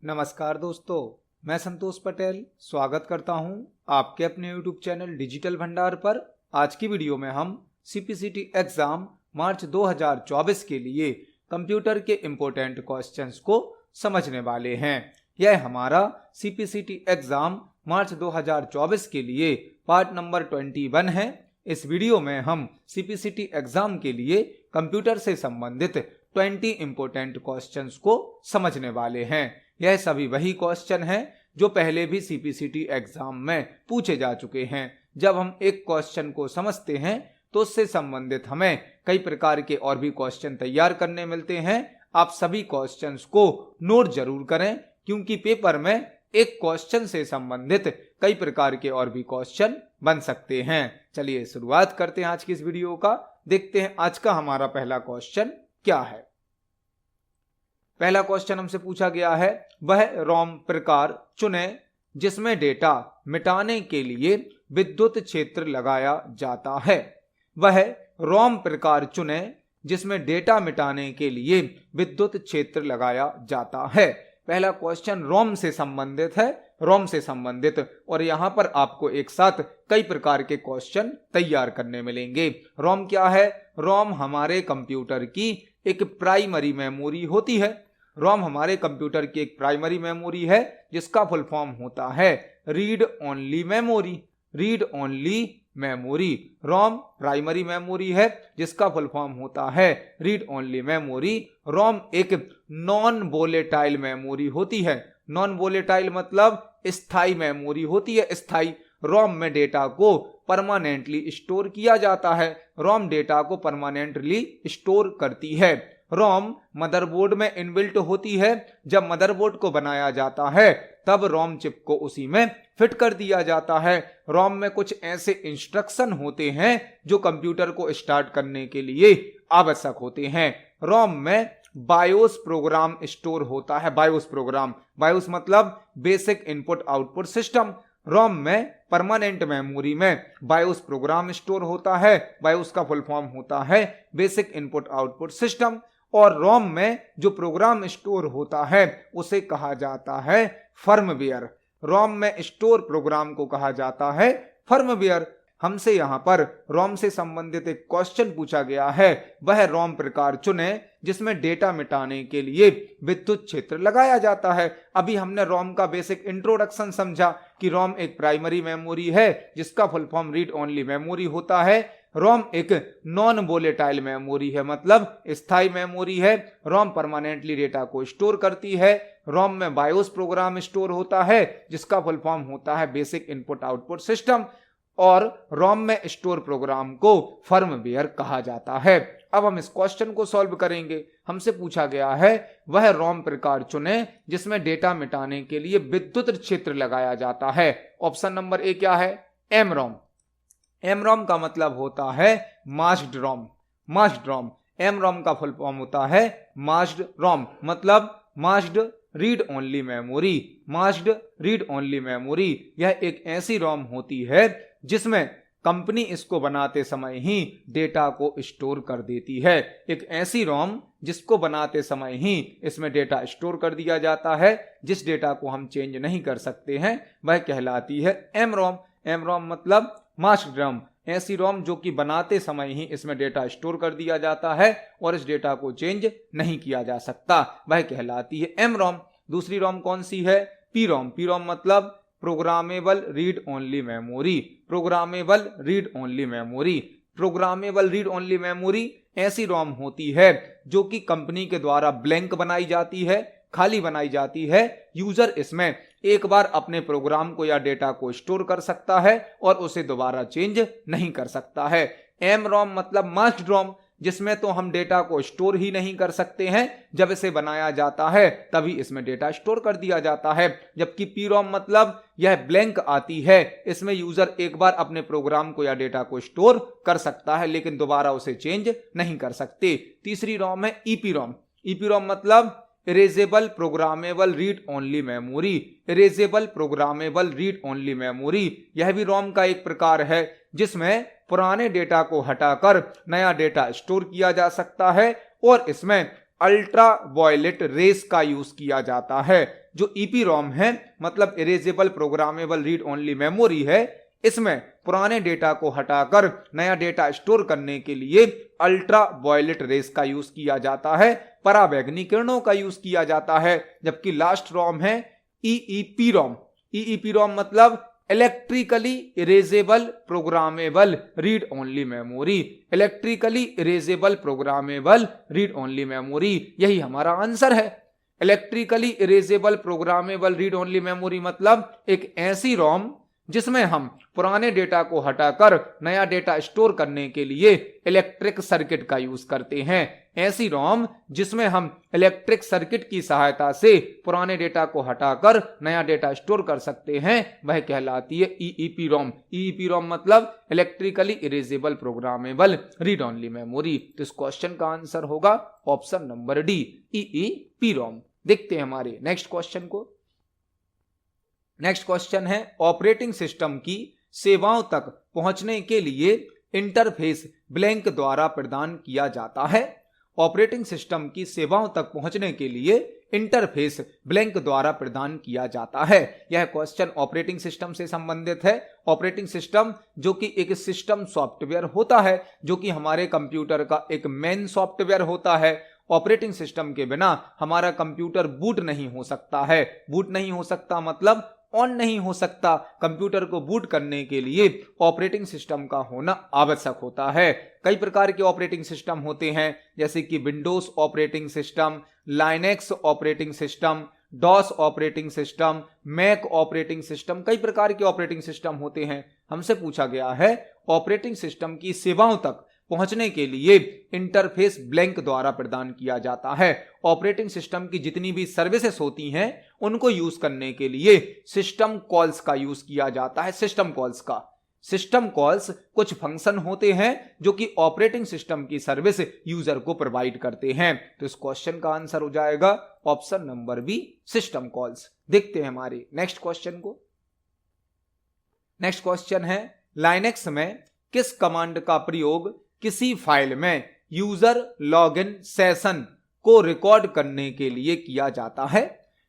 नमस्कार दोस्तों, मैं संतोष पटेल स्वागत करता हूं आपके अपने YouTube चैनल डिजिटल भंडार पर। आज की वीडियो में हम CPCT एग्जाम मार्च 2024 के लिए कंप्यूटर के इम्पोर्टेंट क्वेश्चंस को समझने वाले हैं। यह हमारा CPCT एग्जाम मार्च 2024 के लिए पार्ट नंबर 21 है। इस वीडियो में हम CPCT एग्जाम के लिए कंप्यूटर से संबंधित 20 इम्पोर्टेंट क्वेश्चंस को समझने वाले हैं। यह सभी वही क्वेश्चन हैं जो पहले भी CPCT एग्जाम में पूछे जा चुके हैं। जब हम एक क्वेश्चन को समझते हैं तो उससे संबंधित हमें कई प्रकार के और भी क्वेश्चन तैयार करने मिलते हैं। आप सभी क्वेश्चंस को नोट जरूर करें, क्योंकि पेपर में एक क्वेश्चन से संबंधित कई प्रकार के और भी क्वेश्चन बन सकते हैं। चलिए शुरुआत करते हैं आज की इस वीडियो का। देखते हैं आज का हमारा पहला क्वेश्चन क्या है। पहला क्वेश्चन हमसे पूछा गया है, वह रोम प्रकार चुने जिसमें डेटा मिटाने के लिए विद्युत क्षेत्र लगाया जाता है। वह रोम प्रकार चुने जिसमें डेटा मिटाने के लिए विद्युत क्षेत्र लगाया जाता है। पहला क्वेश्चन रोम से संबंधित है, रोम से संबंधित, और यहां पर आपको एक साथ कई प्रकार के क्वेश्चन तैयार करने मिलेंगे। रोम क्या है? रोम हमारे कंप्यूटर की एक प्राइमरी मेमोरी होती है। रोम हमारे कंप्यूटर की एक प्राइमरी मेमोरी है जिसका फुल फॉर्म होता है read only memory. Read only memory रोम प्राइमरी मेमोरी है जिसका फुल फॉर्म होता है रीड ओनली मेमोरी। रोम एक नॉन वोलेटाइल मेमोरी होती है। नॉन वोलेटाइल मतलब स्थायी मेमोरी होती है। स्थायी रोम में डेटा को परमानेंटली स्टोर किया जाता है। रोम डेटा को परमानेंटली स्टोर करती है। रोम मदरबोर्ड में इनबिल्ट होती है। जब मदरबोर्ड को बनाया जाता है तब रोम चिप को उसी में फिट कर दिया जाता है। रोम में कुछ ऐसे इंस्ट्रक्शन होते हैं जो कंप्यूटर को स्टार्ट करने के लिए आवश्यक होते हैं। रोम में बायोस प्रोग्राम स्टोर होता है। बायोस प्रोग्राम, बायोस मतलब बेसिक इनपुट आउटपुट सिस्टम। रोम में परमानेंट मेमोरी में बायोस प्रोग्राम स्टोर होता है। बायोस का फुल फॉर्म होता है बेसिक इनपुट आउटपुट सिस्टम। और रोम में जो प्रोग्राम स्टोर होता है उसे कहा जाता है फर्मवेयर। रोम में स्टोर प्रोग्राम को कहा जाता है फर्मवेयर। हमसे यहां पर रोम से संबंधित एक क्वेश्चन पूछा गया है, वह रोम प्रकार चुने जिसमें डेटा मिटाने के लिए विद्युत क्षेत्र लगाया जाता है। अभी हमने रोम का बेसिक इंट्रोडक्शन समझा कि रोम एक प्राइमरी मेमोरी है जिसका full form read only memory होता है। रोम एक नॉन वोलेटाइल मेमोरी है, मतलब स्थायी मेमोरी है। रोम परमानेंटली डेटा को स्टोर करती है। रोम में बायोस प्रोग्राम स्टोर होता है जिसका फुल फॉर्म होता है बेसिक इनपुट आउटपुट सिस्टम। और रोम में स्टोर प्रोग्राम को फर्मवेयर कहा जाता है। अब हम इस क्वेश्चन को सॉल्व करेंगे। हमसे पूछा गया है, वह रोम प्रकार चुने जिसमें डेटा मिटाने के लिए विद्युत क्षेत्र लगाया जाता है। ऑप्शन नंबर ए क्या है? एम रोम। एम रोम का मतलब होता है मास्क्ड रोम। मास्क्ड रोम, एम रोम का फुल फॉर्म होता है मास्क्ड रोम, मतलब masked read only memory. Masked read only memory यह एक ऐसी रोम होती है जिसमें कंपनी इसको बनाते समय ही डेटा को स्टोर कर देती है। एक ऐसी रोम जिसको बनाते समय ही इसमें डेटा स्टोर कर दिया जाता है, जिस डेटा को हम चेंज नहीं कर सकते हैं, वह कहलाती है एम रोम। एम रोम मतलब मास्क्ड रोम, ऐसी रोम जो कि बनाते समय ही इसमें डेटा स्टोर कर दिया जाता है और इस डेटा को चेंज नहीं किया जा सकता, वह कहलाती है एम रोम। दूसरी रोम कौन सी है? P ROM. पी रोम मतलब programmable read only memory. Programmable read only memory. Programmable read only memory ऐसी रोम होती है जो कि कंपनी के द्वारा ब्लैंक बनाई जाती है, खाली बनाई जाती है। यूजर इसमें एक बार अपने प्रोग्राम को या डेटा को स्टोर कर सकता है और उसे दोबारा चेंज नहीं कर सकता है। एम रोम मतलब मास्क्ड रोम, जिसमें तो हम डेटा को स्टोर ही नहीं कर सकते हैं, जब इसे बनाया जाता है तभी इसमें डेटा स्टोर कर दिया जाता है। जबकि पी रोम मतलब यह ब्लैंक आती है, इसमें यूजर एक बार अपने प्रोग्राम को या डेटा को स्टोर कर सकता है लेकिन दोबारा उसे चेंज नहीं कर सकते। तीसरी रोम है ईपी रोम। ईपी रोम मतलब erasable programmable read only memory. Erasable programmable read only memory यह भी रोम का एक प्रकार है जिसमें पुराने डेटा को हटाकर नया डेटा स्टोर किया जा सकता है और इसमें अल्ट्रा वायलेट रेस का यूज किया जाता है। जो ईपीरॉम है मतलब erasable programmable read only memory है, इसमें पुराने डेटा को हटाकर नया डेटा स्टोर करने के लिए अल्ट्रा वायलेट रेस का यूज किया जाता है, पराबैंगनी किरणों का यूज किया जाता है। जबकि लास्ट रॉम है ईईपीरॉम। ईईपीरॉम मतलब electrically erasable programmable read only memory. Electrically erasable programmable read only memory, यही हमारा आंसर है। Electrically erasable programmable read only memory मतलब एक ऐसी रॉम जिसमें हम पुराने डेटा को हटाकर नया डेटा स्टोर करने के लिए इलेक्ट्रिक सर्किट का यूज करते हैं। ऐसी रॉम जिसमें हम इलेक्ट्रिक सर्किट की सहायता से पुराने डेटा को हटाकर नया डेटा स्टोर कर सकते हैं, वह कहलाती है ईईपीरॉम। ईईपीरॉम मतलब electrically erasable programmable read only memory. तो इस क्वेश्चन का आंसर होगा ऑप्शन नंबर डी, ईईपीरॉम। देखते हैं हमारे नेक्स्ट क्वेश्चन को। नेक्स्ट क्वेश्चन है ऑपरेटिंग सिस्टम की सेवाओं तक पहुंचने के लिए इंटरफेस ब्लैंक द्वारा प्रदान किया जाता है। ऑपरेटिंग सिस्टम की सेवाओं तक पहुंचने के लिए इंटरफेस ब्लैंक द्वारा प्रदान किया जाता है। यह क्वेश्चन ऑपरेटिंग सिस्टम से संबंधित है। ऑपरेटिंग सिस्टम जो कि एक सिस्टम सॉफ्टवेयर होता है, जो कि हमारे कंप्यूटर का एक मेन सॉफ्टवेयर होता है। ऑपरेटिंग सिस्टम के बिना हमारा कंप्यूटर बूट नहीं हो सकता है। बूट नहीं हो सकता मतलब ऑन नहीं हो सकता। कंप्यूटर को बूट करने के लिए ऑपरेटिंग सिस्टम का होना आवश्यक होता है। कई प्रकार के ऑपरेटिंग सिस्टम होते हैं, जैसे कि Windows operating system, Linux operating system, DOS operating system, Mac operating system, कई प्रकार के ऑपरेटिंग सिस्टम होते हैं। हमसे पूछा गया है ऑपरेटिंग सिस्टम की सेवाओं तक पहुंचने के लिए इंटरफेस ब्लैंक द्वारा प्रदान किया जाता है। ऑपरेटिंग सिस्टम की जितनी भी सर्विसेज होती हैं उनको यूज करने के लिए सिस्टम कॉल्स का यूज किया जाता है। सिस्टम कॉल्स कुछ फंक्शन होते हैं जो कि ऑपरेटिंग सिस्टम की सर्विस यूजर को प्रोवाइड करते हैं। तो इस क्वेश्चन का आंसर हो जाएगा option number B, system calls. देखते हैं हमारे नेक्स्ट क्वेश्चन को। नेक्स्ट क्वेश्चन है लाइनेक्स में किस कमांड का प्रयोग किसी फाइल में यूजर लॉगिन सेशन को रिकॉर्ड करने के लिए किया जाता है।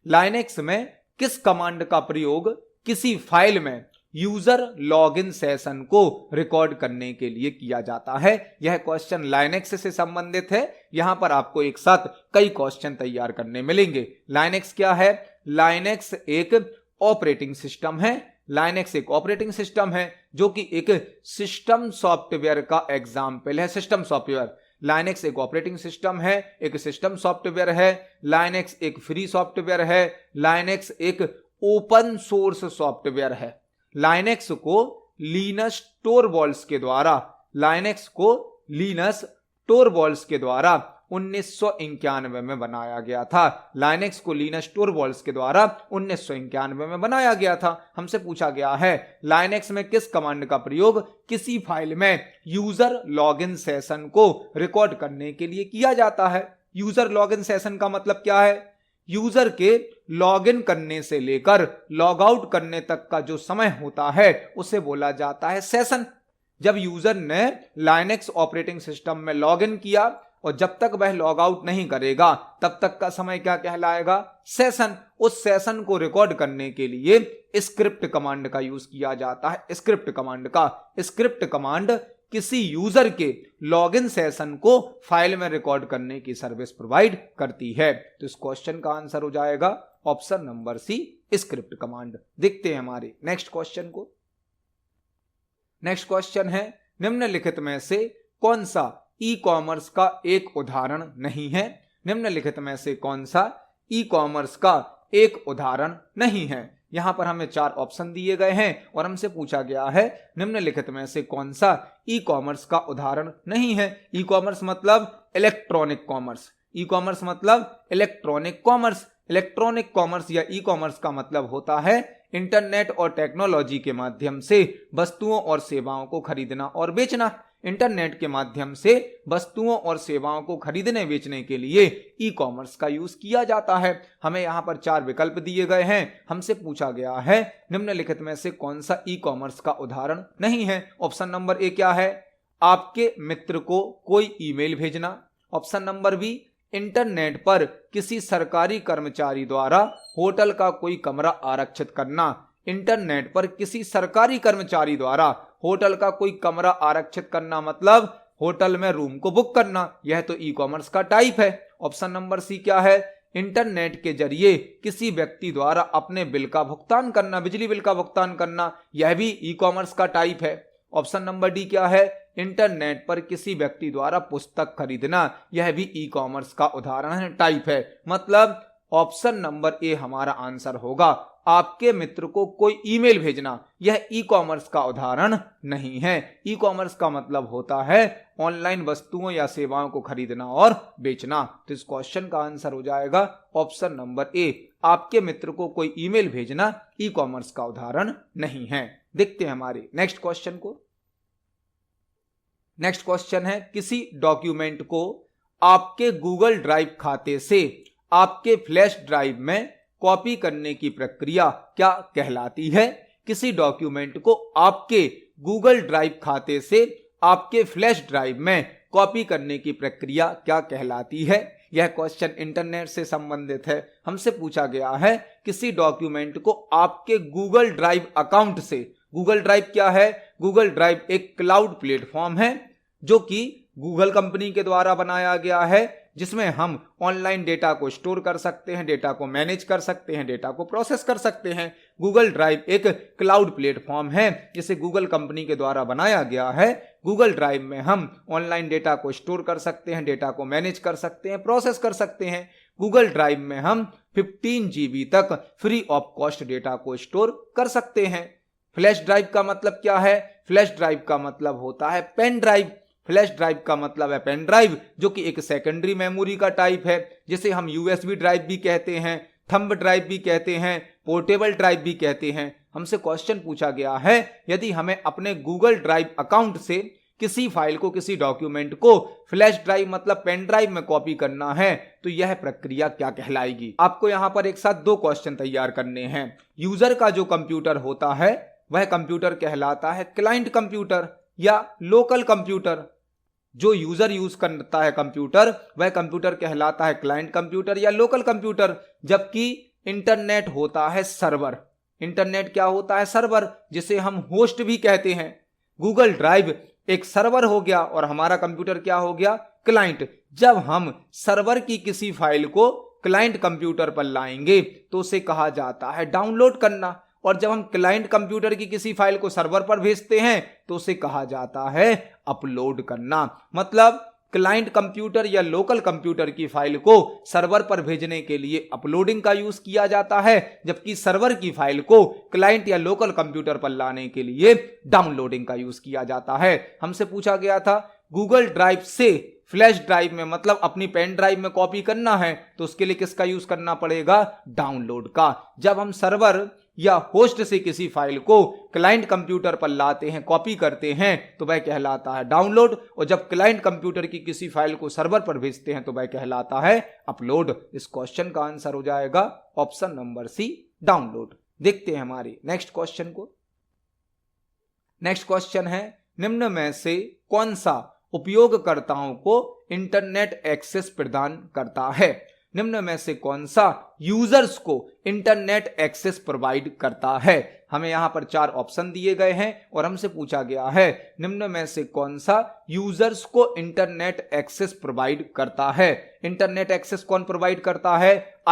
लाइनेक्स में किस कमांड का प्रयोग किसी फाइल में यूजर लॉगिन सेशन को रिकॉर्ड करने के लिए किया जाता है। यह क्वेश्चन लाइनेक्स से संबंधित है। यहां पर आपको एक साथ कई क्वेश्चन तैयार करने मिलेंगे। लाइनेक्स क्या है? लाइनेक्स एक ऑपरेटिंग सिस्टम है। लाइनेक्स एक ऑपरेटिंग सिस्टम है जो कि एक सिस्टम सॉफ्टवेयर का एग्जाम्पल है। सिस्टम सॉफ्टवेयर, लाइनेक्स एक ऑपरेटिंग सिस्टम है, एक सिस्टम सॉफ्टवेयर है। लाइनेक्स एक फ्री सॉफ्टवेयर है। लाइनेक्स एक ओपन सोर्स सॉफ्टवेयर है। लाइनेक्स को लिनस टोरवॉल्स के द्वारा 1991 में बनाया गया था। लाइनेक्स को लिनस टोरवॉल्स के द्वारा 1991 में बनाया गया था। हमसे पूछा गया है लाइनेक्स में किस कमांड का प्रयोग किसी फाइल में यूजर लॉगिन सेशन को रिकॉर्ड करने के लिए किया जाता है। यूजर लॉगिन सेशन का मतलब क्या है? यूजर के लॉगिन करने से लेकर लॉग आउट करने तक का जो समय होता है उसे बोला जाता है सेशन। जब यूजर ने लाइनेक्स ऑपरेटिंग सिस्टम में लॉगिन किया और जब तक वह लॉग आउट नहीं करेगा तब तक का समय क्या कहलाएगा? सेशन। उस सेशन को रिकॉर्ड करने के लिए स्क्रिप्ट कमांड का यूज किया जाता है। स्क्रिप्ट कमांड किसी यूजर के लॉगिन सेशन को फाइल में रिकॉर्ड करने की सर्विस प्रोवाइड करती है। तो इस क्वेश्चन का आंसर हो जाएगा option number C, script command. देखते हैं हमारे नेक्स्ट क्वेश्चन को। नेक्स्ट क्वेश्चन है निम्नलिखित में से कौन सा ई कॉमर्स का एक उदाहरण नहीं है? निम्नलिखित में से कौन सा ई कॉमर्स का एक उदाहरण नहीं है? यहां पर हमें 4 ऑप्शन दिए गए हैं और हमसे पूछा गया है निम्नलिखित में से कौन सा ई कॉमर्स का उदाहरण नहीं है। ई कॉमर्स मतलब इलेक्ट्रॉनिक कॉमर्स। ई कॉमर्स मतलब इलेक्ट्रॉनिक कॉमर्स। इलेक्ट्रॉनिक कॉमर्स या ई कॉमर्स का मतलब होता है इंटरनेट और टेक्नोलॉजी के माध्यम से वस्तुओं और सेवाओं को खरीदना और बेचना। इंटरनेट के माध्यम से वस्तुओं और सेवाओं को खरीदने बेचने के लिए ई कॉमर्स का यूज किया जाता है। हमें यहाँ पर 4 विकल्प दिए गए हैं। हमसे पूछा गया है निम्नलिखित में से कौन सा ई कॉमर्स का उदाहरण नहीं है। ऑप्शन नंबर ए क्या है? आपके मित्र को कोई ईमेल भेजना। ऑप्शन नंबर बी, इंटरनेट पर किसी सरकारी कर्मचारी द्वारा होटल का कोई कमरा आरक्षित करना। इंटरनेट पर किसी सरकारी कर्मचारी द्वारा होटल का कोई कमरा आरक्षित करना मतलब होटल में रूम को बुक करना, यह तो ई कॉमर्स का टाइप है। ऑप्शन नंबर सी क्या है? इंटरनेट के जरिए किसी व्यक्ति द्वारा अपने बिल का भुगतान करना, बिजली बिल का भुगतान करना, यह भी ई कॉमर्स का टाइप है। ऑप्शन नंबर डी क्या है? इंटरनेट पर किसी व्यक्ति द्वारा पुस्तक खरीदना, यह भी ई कॉमर्स का उदाहरण है, टाइप है। मतलब ऑप्शन नंबर ए हमारा आंसर होगा। आपके मित्र को कोई ईमेल भेजना, यह ई कॉमर्स का उदाहरण नहीं है। ई कॉमर्स का मतलब होता है ऑनलाइन वस्तुओं या सेवाओं को खरीदना और बेचना। तो इस क्वेश्चन का आंसर हो जाएगा ऑप्शन नंबर ए। आपके मित्र को कोई ईमेल भेजना ई कॉमर्स का उदाहरण नहीं है। देखते हैं हमारे नेक्स्ट क्वेश्चन को। नेक्स्ट क्वेश्चन है, किसी डॉक्यूमेंट को आपके गूगल ड्राइव खाते से आपके फ्लैश ड्राइव में कॉपी करने की प्रक्रिया क्या कहलाती है? किसी डॉक्यूमेंट को आपके गूगल ड्राइव खाते से आपके फ्लैश ड्राइव में कॉपी करने की प्रक्रिया क्या कहलाती है? यह क्वेश्चन इंटरनेट से संबंधित है। हमसे पूछा गया है किसी डॉक्यूमेंट को आपके गूगल ड्राइव अकाउंट से, गूगल ड्राइव क्या है? गूगल ड्राइव एक क्लाउड प्लेटफॉर्म है जो कि गूगल कंपनी के द्वारा बनाया गया है, जिसमें हम ऑनलाइन डेटा को स्टोर कर सकते हैं, डेटा को मैनेज कर सकते हैं, डेटा को प्रोसेस कर सकते हैं। गूगल ड्राइव एक क्लाउड प्लेटफॉर्म है जिसे गूगल कंपनी के द्वारा बनाया गया है। गूगल ड्राइव में हम ऑनलाइन डेटा को स्टोर कर सकते हैं, डेटा को मैनेज कर सकते हैं, प्रोसेस कर सकते हैं। गूगल ड्राइव में हम 15 GB तक फ्री ऑफ कॉस्ट डेटा को स्टोर कर सकते हैं। फ्लैश ड्राइव का मतलब क्या है? फ्लैश ड्राइव का मतलब होता है पेन ड्राइव। फ्लैश ड्राइव का मतलब है पेन ड्राइव, जो कि एक सेकेंडरी मेमोरी का टाइप है, जिसे हम यूएसबी ड्राइव भी कहते हैं, थंब ड्राइव भी कहते हैं, पोर्टेबल ड्राइव भी कहते हैं। हमसे क्वेश्चन पूछा गया है, यदि हमें अपने गूगल ड्राइव अकाउंट से किसी फाइल को, किसी डॉक्यूमेंट को फ्लैश ड्राइव मतलब पेन ड्राइव में कॉपी करना है, तो यह प्रक्रिया क्या कहलाएगी? आपको यहां पर एक साथ दो क्वेश्चन तैयार करने हैं। यूजर का जो कंप्यूटर होता है वह कंप्यूटर कहलाता है क्लाइंट कंप्यूटर या लोकल कंप्यूटर। जो यूजर यूज करता है कंप्यूटर वह कंप्यूटर कहलाता है क्लाइंट कंप्यूटर या लोकल कंप्यूटर। जबकि इंटरनेट होता है सर्वर। इंटरनेट क्या होता है? सर्वर, जिसे हम होस्ट भी कहते हैं। गूगल ड्राइव एक सर्वर हो गया और हमारा कंप्यूटर क्या हो गया? क्लाइंट। जब हम सर्वर की किसी फाइल को क्लाइंट कंप्यूटर पर लाएंगे तो उसे कहा जाता है डाउनलोड करना, और जब हम क्लाइंट कंप्यूटर की किसी फाइल को सर्वर पर भेजते हैं तो उसे कहा जाता है अपलोड करना। मतलब क्लाइंट कंप्यूटर या लोकल कंप्यूटर की फाइल को सर्वर पर भेजने के लिए अपलोडिंग का यूज किया जाता है, जबकि सर्वर की फाइल को क्लाइंट या लोकल कंप्यूटर पर लाने के लिए डाउनलोडिंग का यूज किया जाता है। हमसे पूछा गया था गूगल ड्राइव से फ्लैश ड्राइव में मतलब अपनी पेन ड्राइव में कॉपी करना है तो उसके लिए किसका यूज करना पड़ेगा? डाउनलोड का। जब हम सर्वर या होस्ट से किसी फाइल को क्लाइंट कंप्यूटर पर लाते हैं, कॉपी करते हैं, तो वह कहलाता है डाउनलोड, और जब क्लाइंट कंप्यूटर की किसी फाइल को सर्वर पर भेजते हैं तो वह कहलाता है अपलोड। इस क्वेश्चन का आंसर हो जाएगा ऑप्शन नंबर सी, डाउनलोड। देखते हैं हमारे नेक्स्ट क्वेश्चन को। नेक्स्ट क्वेश्चन है, निम्न में से कौन सा उपयोगकर्ताओं को इंटरनेट एक्सेस प्रदान करता है? निम्न में से कौन सा यूजर्स को इंटरनेट एक्सेस प्रोवाइड करता है? हमें यहां पर 4 ऑप्शन दिए गए हैं और हमसे पूछा गया है निम्न में से कौन सा यूजर्स को इंटरनेट एक्सेस प्रोवाइड करता है। इंटरनेट एक्सेस कौन प्रोवाइड करता है?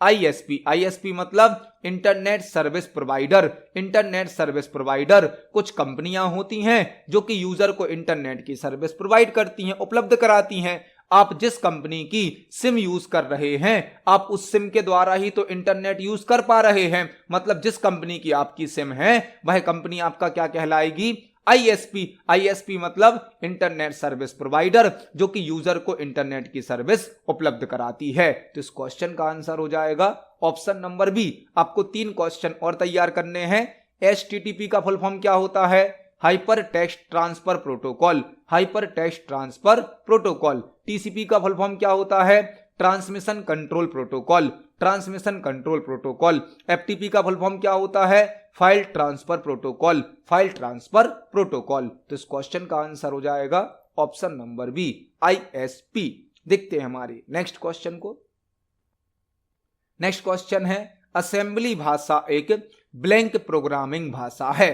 आईएसपी मतलब internet service provider. Internet service provider कुछ कंपनियां होती हैं जो कि यूजर को इंटरनेट की सर्विस प्रोवाइड करती हैं, उपलब्ध कराती हैं। आप जिस कंपनी की सिम यूज कर रहे हैं आप उस सिम के द्वारा ही तो इंटरनेट यूज कर पा रहे हैं। मतलब जिस कंपनी की आपकी सिम है वह कंपनी आपका क्या कहलाएगी? आईएसपी मतलब इंटरनेट सर्विस प्रोवाइडर, जो कि यूजर को इंटरनेट की सर्विस उपलब्ध कराती है। तो इस क्वेश्चन का आंसर हो जाएगा ऑप्शन नंबर बी। आपको 3 क्वेश्चन और तैयार करने हैं। HTTP का फुल फॉर्म क्या होता है? Hyper text transfer protocol. Hyper text transfer protocol. TCP का फुल फॉर्म क्या होता है? Transmission control protocol. Transmission control protocol. FTP का फुल फॉर्म क्या होता है? File transfer protocol. File transfer protocol. तो इस क्वेश्चन का आंसर हो जाएगा ऑप्शन नंबर बी, ISP। देखते हैं हमारे नेक्स्ट क्वेश्चन को। नेक्स्ट क्वेश्चन है, असेंबली भाषा एक ब्लैंक प्रोग्रामिंग भाषा है।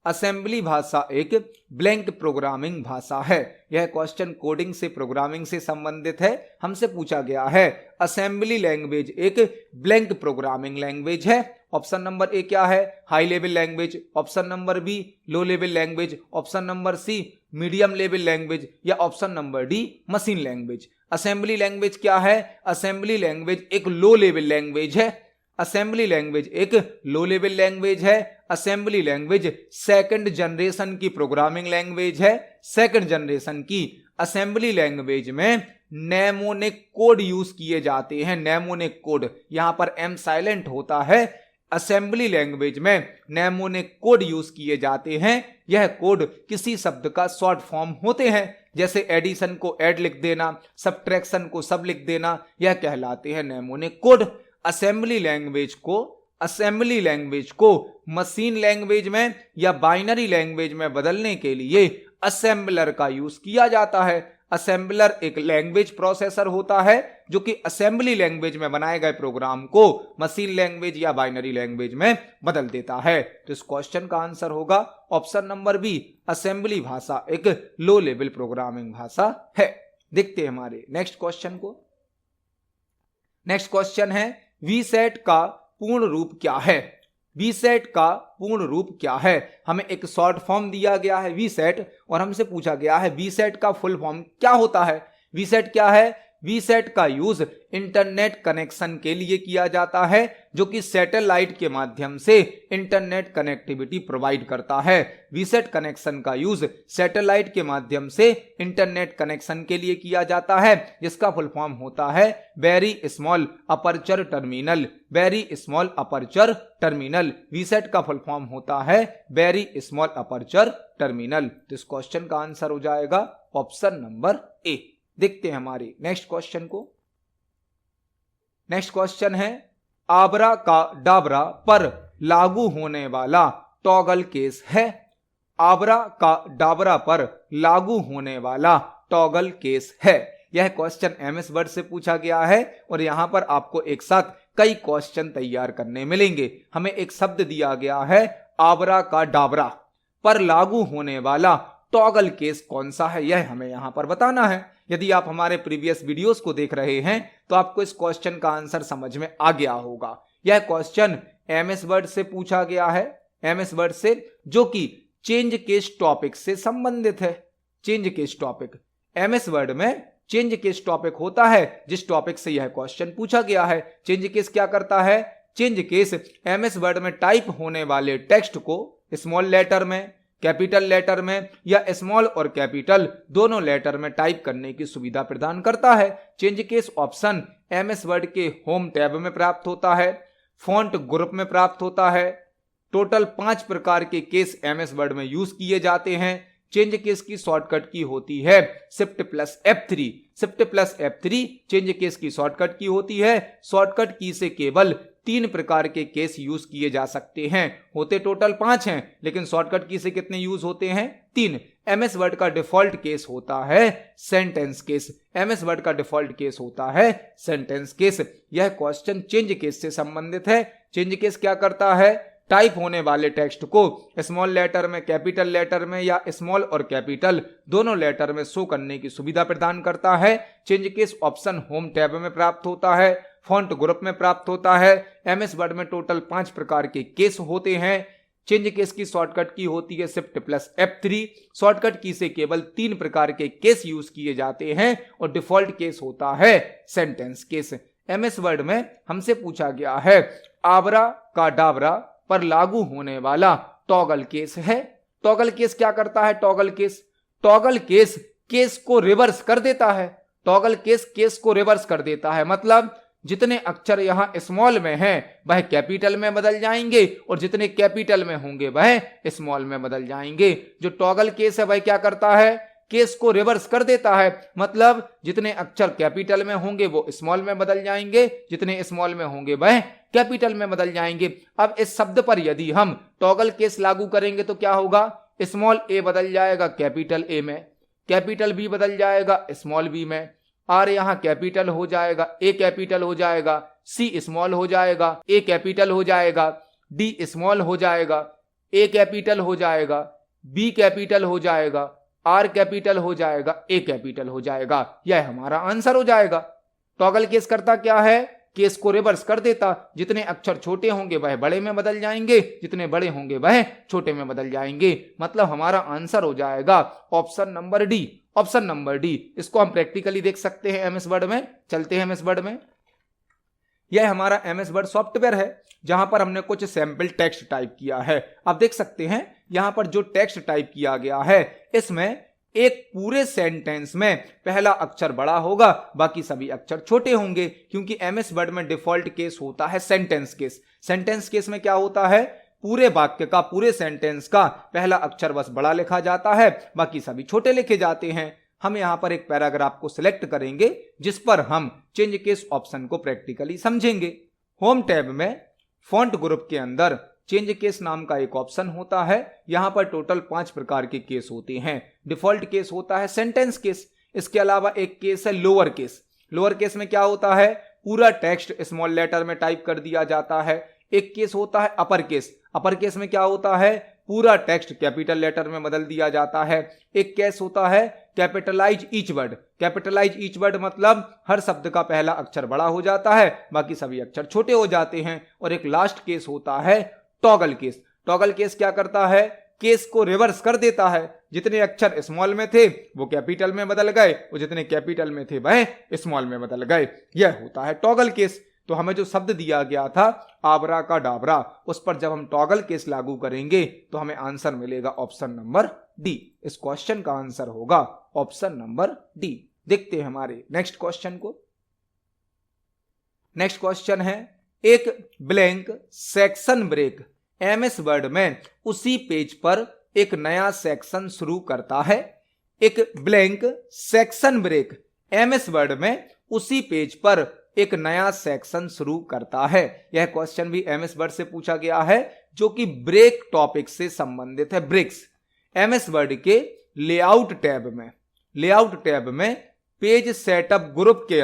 असेंबली भाषा एक ब्लैंक प्रोग्रामिंग भाषा है। यह क्वेश्चन कोडिंग से प्रोग्रामिंग से संबंधित है। हमसे पूछा गया है असेंबली लैंग्वेज एक ब्लैंक प्रोग्रामिंग लैंग्वेज है। ऑप्शन नंबर ए क्या है, high level language, option number B low level language, option number C medium level language या option number D machine language. Assembly language क्या है, असेंबली लैंग्वेज एक low level language है। Assembly language एक low level language है। Assembly language second generation की programming language है। Second generation की असेंबली लैंग्वेज में नेमोनिक कोड यूज किए जाते हैं। नेमोनिक कोड, यहां पर एम साइलेंट होता है। असेंबली लैंग्वेज में नेमोनिक कोड यूज किए जाते हैं। यह कोड किसी शब्द का शॉर्ट फॉर्म होते हैं, जैसे एडिशन को एड लिख देना, सबट्रैक्शन को सब लिख देना, यह कहलाते हैं नेमोनिक कोड। असेंबली लैंग्वेज को मशीन लैंग्वेज में या बाइनरी लैंग्वेज में बदलने के लिए असेंबलर का यूज किया जाता है। असेंबलर एक लैंग्वेज प्रोसेसर होता है जो कि असेंबली लैंग्वेज में बनाए गए प्रोग्राम को मशीन लैंग्वेज या बाइनरी लैंग्वेज में बदल देता है। तो इस क्वेश्चन का आंसर होगा ऑप्शन नंबर बी, असेंबली भाषा एक लो लेवल प्रोग्रामिंग भाषा है। देखते हैं हमारे नेक्स्ट क्वेश्चन को। नेक्स्ट क्वेश्चन है, वीसेट का पूर्ण रूप क्या है। वीसेट का पूर्ण रूप क्या है। हमें एक शॉर्ट फॉर्म दिया गया है वीसेट और हमसे पूछा गया है वीसेट का फुल फॉर्म क्या होता है। वीसेट क्या है, वीसेट का यूज इंटरनेट कनेक्शन के लिए किया जाता है, जो कि सैटेलाइट के माध्यम से इंटरनेट कनेक्टिविटी प्रोवाइड करता है। वीसेट कनेक्शन का यूज सैटेलाइट के माध्यम से इंटरनेट कनेक्शन के लिए किया जाता है, जिसका फुल फॉर्म होता है very small aperture terminal. Very small aperture terminal, VSAT का फुल फॉर्म होता है वेरी स्मॉल अपर्चर टर्मिनल। तो इस क्वेश्चन का आंसर हो जाएगा ऑप्शन नंबर ए। देखते हैं हमारे नेक्स्ट क्वेश्चन को। नेक्स्ट क्वेश्चन है, आबरा का डाबरा पर लागू होने वाला टॉगल केस है। आबरा का डाबरा पर लागू होने वाला टॉगल केस है। यह क्वेश्चन एमएस वर्ड से पूछा गया है और यहां पर आपको एक साथ कई क्वेश्चन तैयार करने मिलेंगे। हमें एक शब्द दिया गया है आबरा का डाबरा पर लागू होने वाला टॉगल केस कौन सा है, यह हमें यहां पर बताना है। यदि आप हमारे प्रीवियस वीडियोस को देख रहे हैं तो आपको इस क्वेश्चन का आंसर समझ में आ गया होगा। यह क्वेश्चन एमएस वर्ड से पूछा गया है, एमएस वर्ड से, जो कि चेंज केस टॉपिक से संबंधित है। Change case topic, MS Word में चेंज केस टॉपिक होता है जिस टॉपिक से यह क्वेश्चन पूछा गया है। चेंज केस क्या करता है, चेंज केस एमएस वर्ड में टाइप होने वाले टेक्स्ट को स्मॉल लेटर में, कैपिटल लेटर में या स्मॉल और कैपिटल दोनों लेटर में टाइप करने की सुविधा प्रदान करता है। Change case option MS word के होम टैब में प्राप्त होता है, फॉन्ट ग्रुप में प्राप्त होता है। टोटल 5 प्रकार के केस एमएस वर्ड में यूज किए जाते हैं। चेंज केस की शॉर्टकट की होती है shift plus F3। Shift plus F3 change case की शॉर्टकट की होती है। शॉर्टकट की से केवल 3 प्रकार के केस यूज किए जा सकते हैं। होते टोटल 5 हैं, लेकिन शॉर्टकट की से कितने यूज होते हैं, 3। एमएस वर्ड का डिफॉल्ट केस होता है सेंटेंस केस। एमएस वर्ड का डिफॉल्ट केस होता है सेंटेंस केस। यह क्वेश्चन चेंज केस से संबंधित है। चेंज केस क्या करता है, टाइप होने वाले टेक्स्ट को स्मॉल लेटर में, कैपिटल लेटर में या स्मॉल और कैपिटल दोनों लेटर में शो करने की सुविधा प्रदान करता है। Change case option home tab में प्राप्त होता है, फॉन्ट ग्रुप में प्राप्त होता है। एमएस वर्ड में टोटल 5 प्रकार के केस होते हैं। चेंज केस की शॉर्टकट की होती है शिफ्ट प्लस F3। शॉर्टकट की से केवल 3 प्रकार के केस यूज किए जाते हैं और डिफॉल्ट केस होता है सेंटेंस केस। एमएस वर्ड में हमसे पूछा गया है आबरा का डाबरा पर लागू होने वाला टॉगल केस है। टॉगल केस क्या करता है, toggle case, toggle case case को रिवर्स कर देता है। टॉगल केस केस को रिवर्स कर देता है, मतलब जितने अक्षर यहां स्मॉल में हैं वह कैपिटल में बदल जाएंगे और जितने कैपिटल में होंगे वह स्मॉल में बदल जाएंगे। जो टॉगल केस है वह क्या करता है, केस को रिवर्स कर देता है, मतलब जितने अक्षर कैपिटल में होंगे वो स्मॉल में बदल जाएंगे, जितने स्मॉल में होंगे वह कैपिटल में बदल जाएंगे। अब इस शब्द पर यदि हम टॉगल केस लागू करेंगे तो क्या होगा, स्मॉल ए बदल जाएगा कैपिटल ए में, कैपिटल बी बदल जाएगा स्मॉल बी में, और यहां कैपिटल हो जाएगा, ए कैपिटल हो जाएगा, सी स्मॉल हो जाएगा, ए कैपिटल हो जाएगा, डी स्मॉल हो जाएगा, ए कैपिटल हो जाएगा, बी कैपिटल हो जाएगा, आर कैपिटल हो जाएगा, ए कैपिटल हो जाएगा। यह हमारा आंसर हो जाएगा। टॉगल केस करता क्या है, केस को रिवर्स कर देता। जितने अक्षर छोटे होंगे वह बड़े में बदल जाएंगे, जितने बड़े होंगे वह छोटे में बदल जाएंगे। मतलब हमारा आंसर हो जाएगा option number D. Option number D. इसको हम प्रैक्टिकली देख सकते हैं एमएस वर्ड में। चलते हैं एमएस वर्ड में। यह हमारा एमएस वर्ड सॉफ्टवेयर है जहां पर हमने कुछ सैंपल टेक्स्ट टाइप किया है। आप देख सकते हैं यहां पर जो टेक्स्ट टाइप किया गया है इसमें एक पूरे सेंटेंस में पहला अक्षर बड़ा होगा, बाकी सभी अक्षर छोटे होंगे, क्योंकि एमएस वर्ड में डिफॉल्ट केस होता है सेंटेंस केस। सेंटेंस केस में क्या होता है, पूरे वाक्य का, पूरे सेंटेंस का पहला अक्षर बस बड़ा लिखा जाता है, बाकी सभी छोटे लिखे जाते हैं। हम यहां पर एक पैराग्राफ को सिलेक्ट करेंगे जिस पर हम चेंज केस ऑप्शन को प्रैक्टिकली समझेंगे। होम टैब में फॉन्ट ग्रुप के अंदर चेंज केस नाम का एक ऑप्शन होता है। यहां पर टोटल 5 प्रकार के केस होते हैं। डिफॉल्ट केस होता है सेंटेंस केस। इसके अलावा एक केस है लोअर केस। लोअर केस में क्या होता है, पूरा टेक्स्ट स्मॉल लेटर में टाइप कर दिया जाता है। एक केस होता है अपर केस। अपर केस में क्या होता है, पूरा टेक्स्ट कैपिटल लेटर में बदल दिया जाता है। एक केस होता है capitalize each word. Capitalize each word मतलब हर शब्द का पहला अक्षर बड़ा हो जाता है, बाकी सभी अक्षर छोटे हो जाते हैं। और एक लास्ट केस होता है टॉगल केस। टॉगल केस क्या करता है, केस को रिवर्स कर देता है। जितने अक्षर स्मॉल में थे वो कैपिटल में बदल गए, और जितने कैपिटल में थे वह स्मॉल में बदल गए। यह होता है टॉगल केस। तो हमें जो शब्द दिया गया था आबरा का डाबरा, उस पर जब हम टॉगल केस लागू करेंगे तो हमें आंसर मिलेगा ऑप्शन नंबर डी। इस क्वेश्चन का आंसर होगा ऑप्शन नंबर डी। देखते हैं हमारे नेक्स्ट क्वेश्चन को। नेक्स्ट क्वेश्चन है, एक blank section break MS Word में उसी पेज पर एक नया सेक्शन शुरू करता है। एक blank section break MS Word में उसी पेज पर एक नया सेक्शन शुरू करता है। यह क्वेश्चन भी एमएस वर्ड से पूछा गया है जो कि ब्रेक टॉपिक से संबंधित है। ब्रेक्स एमएस वर्ड के लेआउट टैब में पेज सेटअप ग्रुप के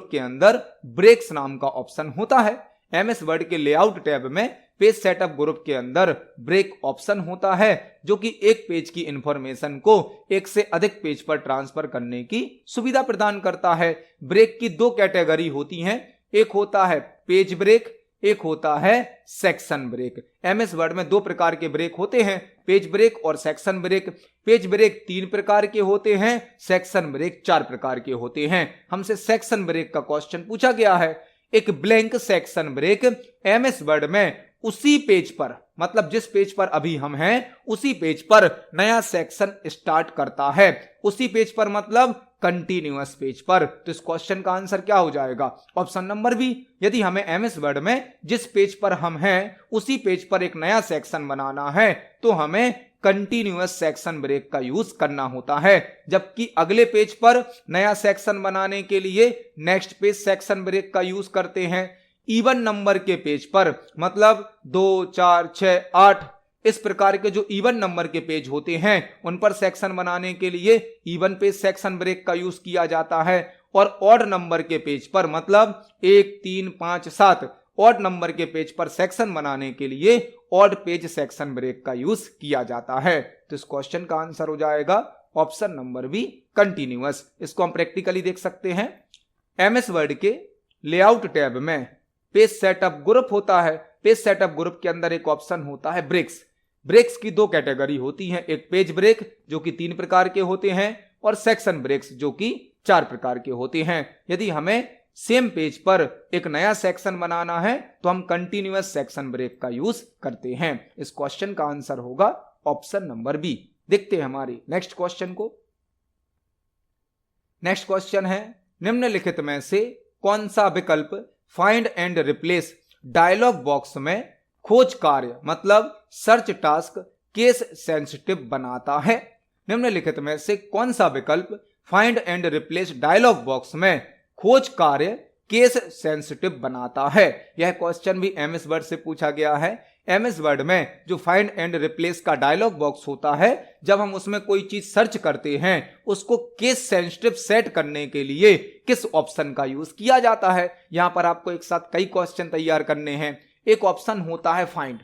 अंदर ब्रेक्स नाम का ऑप्शन होता है। एमएस वर्ड के लेआउट टैब में पेज सेटअप ग्रुप के अंदर ब्रेक ऑप्शन होता है जो कि एक पेज की इंफॉर्मेशन को एक से अधिक पेज पर ट्रांसफर करने की सुविधा प्रदान करता है। ब्रेक की 2 कैटेगरी होती हैं, एक होता है पेज ब्रेक, एक होता है सेक्शन ब्रेक। एमएस वर्ड में 2 प्रकार के ब्रेक होते हैं, पेज ब्रेक और सेक्शन ब्रेक। पेज ब्रेक 3 प्रकार के होते हैं, सेक्शन ब्रेक 4 प्रकार के होते हैं। हमसे सेक्शन ब्रेक का क्वेश्चन पूछा गया है। एक blank section break MS Word में उसी पेज पर, मतलब जिस पेज पर अभी हम हैं उसी पेज पर नया सेक्शन स्टार्ट करता है। उसी पेज पर मतलब कंटिन्यूअस पेज पर। तो इस क्वेश्चन का आंसर क्या हो जाएगा, ऑप्शन नंबर बी। यदि हमें एमएस वर्ड में जिस पेज पर हम हैं उसी पेज पर एक नया सेक्शन बनाना है तो हमें कंटिन्यूअस सेक्शन ब्रेक का यूज करना होता है। जबकि अगले पेज पर नया सेक्शन बनाने के लिए नेक्स्ट पेज सेक्शन ब्रेक का यूज करते हैं। इवन नंबर के पेज पर, मतलब 2, 4, 6, 8 इस प्रकार के जो इवन नंबर के पेज होते हैं उन पर सेक्शन बनाने के लिए इवन पेज सेक्शन ब्रेक का यूज किया जाता है। और ऑड नंबर के पेज पर, मतलब 1, 3, 5, 7 ऑड नंबर के पेज पर सेक्शन बनाने के लिए ऑड पेज सेक्शन ब्रेक का यूज किया जाता है। तो इस क्वेश्चन का आंसर हो जाएगा ऑप्शन नंबर बी, कंटिन्यूअस। इसको हम प्रैक्टिकली देख सकते हैं। एमएस वर्ड के लेआउट टैब में पेज सेटअप ग्रुप होता है। पेज सेटअप ग्रुप के अंदर एक ऑप्शन होता है ब्रेक्स। ब्रेक्स की 2 कैटेगरी होती हैं, एक पेज ब्रेक जो कि 3 प्रकार के होते हैं और सेक्शन ब्रेक्स जो कि 4 प्रकार के होते हैं। यदि हमें सेम पेज पर एक नया सेक्शन बनाना है तो हम कंटिन्यूअस सेक्शन ब्रेक का यूज करते हैं। इस क्वेश्चन का आंसर होगा ऑप्शन नंबर बी। देखते हैं हमारे नेक्स्ट क्वेश्चन को। नेक्स्ट क्वेश्चन है, निम्नलिखित में से कौन सा विकल्प find and replace dialog box में खोज कार्य, मतलब सर्च टास्क केस सेंसिटिव बनाता है। निम्नलिखित में से कौन सा विकल्प find and replace dialog box में खोज कार्य केस सेंसिटिव बनाता है। यह क्वेश्चन भी एमएस वर्ड से पूछा गया है। MS वर्ड में जो फाइंड एंड रिप्लेस का डायलॉग बॉक्स होता है, जब हम उसमें कोई चीज सर्च करते हैं उसको केस सेंसिटिव सेट करने के लिए किस ऑप्शन का यूज किया जाता है। यहां पर आपको एक साथ कई क्वेश्चन तैयार करने हैं। एक ऑप्शन होता है फाइंड।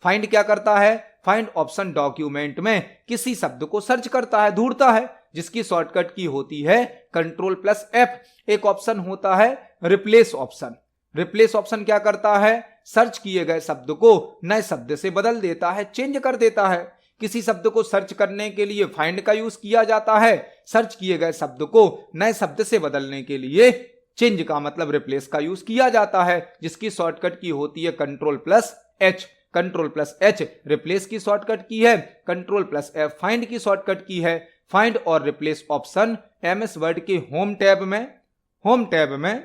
फाइंड क्या करता है? फाइंड ऑप्शन डॉक्यूमेंट में किसी शब्द को सर्च करता है, ढूंढता है, जिसकी शॉर्टकट की होती है Ctrl+F। एक ऑप्शन होता है रिप्लेस ऑप्शन। रिप्लेस ऑप्शन क्या करता है? सर्च किए गए शब्द को नए शब्द से बदल देता है, चेंज कर देता है। किसी शब्द को सर्च करने के लिए फाइंड का यूज किया जाता है, सर्च किए गए शब्द को नए शब्द से बदलने के लिए चेंज का मतलब रिप्लेस का यूज किया जाता है, जिसकी शॉर्टकट की होती है Ctrl+H। Ctrl+H रिप्लेस की शॉर्टकट की है, Ctrl+F फाइंड की शॉर्टकट की है। फाइंड और रिप्लेस ऑप्शन MS वर्ड के होम टैब में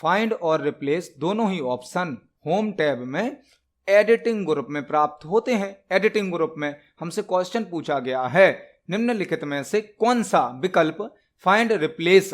फाइंड और रिप्लेस दोनों ही ऑप्शन होम टैब में एडिटिंग ग्रुप में प्राप्त होते हैं। एडिटिंग ग्रुप में हमसे क्वेश्चन पूछा गया है, निम्नलिखित में से कौन सा विकल्प फाइंड रिप्लेस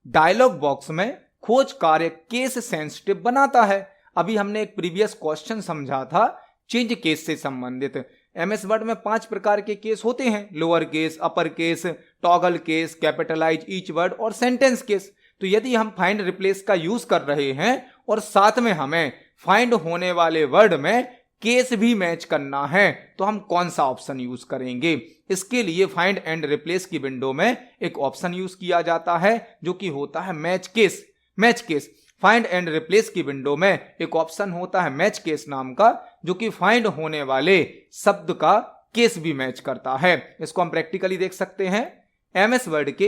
डायलॉग बॉक्स में खोज कार्य केस सेंसिटिव बनाता है। अभी हमने एक प्रीवियस क्वेश्चन समझा था चेंज केस से संबंधित। MS वर्ड में 5 प्रकार के केस होते हैं, lower case, upper case, toggle case, capitalize each word और सेंटेंस केस। तो यदि हम फाइंड रिप्लेस का यूज कर रहे हैं और साथ में हमें फाइंड होने वाले वर्ड में केस भी मैच करना है, तो हम कौन सा ऑप्शन यूज करेंगे? इसके लिए फाइंड एंड रिप्लेस की विंडो में एक ऑप्शन यूज किया जाता है जो कि होता है match case. Match case find and replace की विंडो में एक ऑप्शन होता है मैच केस नाम का, जो कि फाइंड होने वाले शब्द का केस भी मैच करता है। इसको हम प्रैक्टिकली देख सकते हैं। MS वर्ड के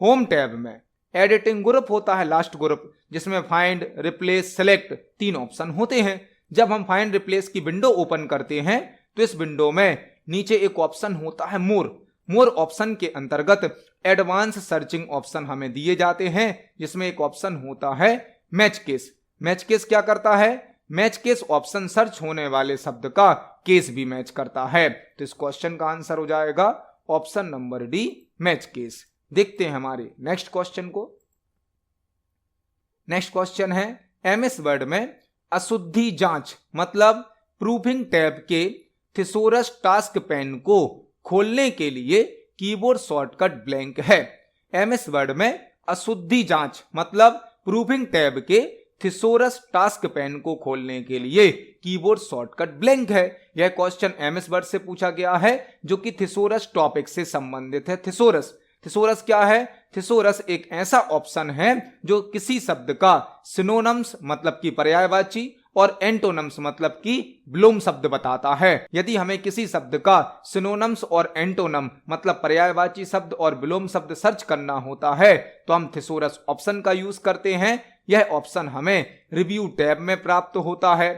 होम टैब में एडिटिंग ग्रुप होता है, लास्ट ग्रुप, जिसमें फाइंड, रिप्लेस, सेलेक्ट 3 ऑप्शन होते हैं। जब हम फाइंड रिप्लेस की विंडो ओपन करते हैं तो इस विंडो में नीचे एक ऑप्शन होता है मोर ऑप्शन के अंतर्गत एडवांस सर्चिंग ऑप्शन हमें दिए जाते हैं, जिसमें एक ऑप्शन होता है मैच केस। मैच केस क्या करता है? मैच केस ऑप्शन सर्च होने वाले शब्द का केस भी मैच करता है। तो इस क्वेश्चन का आंसर हो जाएगा option number D, match case. देखते हैं हमारे नेक्स्ट क्वेश्चन को। नेक्स्ट क्वेश्चन है MS वर्ड में अशुद्धि जांच मतलब प्रूफिंग टैब के थिसोरस टास्क पैन को खोलने के लिए कीबोर्ड शॉर्टकट ब्लैंक है। MS वर्ड में अशुद्धि जांच मतलब प्रूफिंग टैब के थिसोरस टास्क पैन को खोलने के लिए कीबोर्ड शॉर्टकट ब्लैंक है। यह क्वेश्चन MS वर्ड से पूछा गया है जो कि थिसोरस टॉपिक से संबंधित है। थिसोरस क्या है? थिसोरस एक ऐसा ऑप्शन है जो किसी शब्द का सिनोनिम्स मतलब कि पर्यायवाची और एंटोनिम्स मतलब कि विलोम शब्द बताता है। यदि हमें किसी शब्द का सिनोनिम्स और एंटोनिम मतलब पर्यायवाची शब्द और विलोम शब्द सर्च करना होता है तो हम थिसोरस ऑप्शन का यूज करते हैं। यह ऑप्शन हमें रिव्यू टैब में प्राप्त होता है,